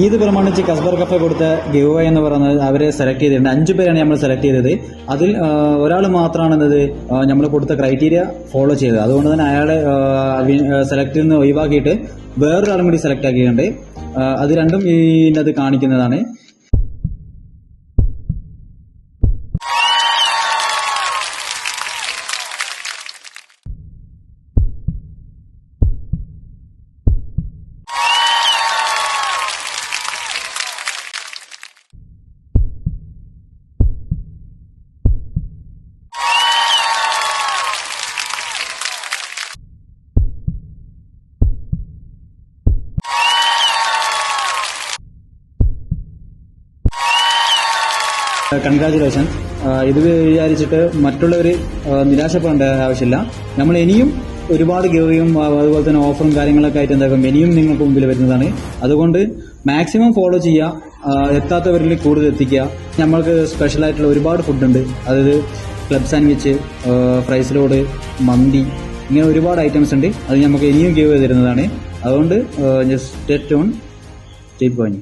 ഈദ് പ്രമാണിച്ച് കസ്ബർ കഫെ കൊടുത്ത give away എന്ന് പറയുന്നത് അവരെ സെലക്ട് ചെയ്തിട്ടുണ്ട്. 5 പേരാണ് നമ്മൾ സെലക്ട് ചെയ്തത്. അതിൽ ഒരാൾ മാത്രമാണെന്നത് നമ്മൾ കൊടുത്ത ക്രൈറ്റീരിയ ഫോളോ ചെയ്തത്. അതുകൊണ്ട് തന്നെ അയാളെ സെലക്ട് നിന്ന് ഒഴിവാക്കിയിട്ട് വേറൊരാളും കൂടി സെലക്ട് ആക്കിയിട്ടുണ്ട്. അത് രണ്ടും ഇതിനകത്ത് കാണിക്കുന്നതാണ്. കൺഗ്രാജുലേഷൻ. ഇത് വിചാരിച്ചിട്ട് മറ്റുള്ളവർ നിരാശപ്പെടേണ്ട ആവശ്യമില്ല. നമ്മൾ ഇനിയും ഒരുപാട് ഗിവയും അതുപോലെ തന്നെ ഓഫറും കാര്യങ്ങളൊക്കെ ആയിട്ട് എന്താക്കും ഇനിയും നിങ്ങൾക്ക് മുമ്പിൽ വരുന്നതാണ്. അതുകൊണ്ട് മാക്സിമം ഫോളോ ചെയ്യുക, എത്താത്തവരിൽ കൂടുതൽ എത്തിക്കുക. നമ്മൾക്ക് സ്പെഷ്യലായിട്ടുള്ള ഒരുപാട് ഫുഡുണ്ട്. അതായത് ക്ലബ് സാൻഡ്വിച്ച്, ഫ്രൈസ് ലോഡ്, മന്തി, ഇങ്ങനെ ഒരുപാട് ഐറ്റംസ് ഉണ്ട്. അത് നമുക്ക് ഇനിയും ഗിവ് തരുന്നതാണ്. അതുകൊണ്ട് just stay tune, keep going.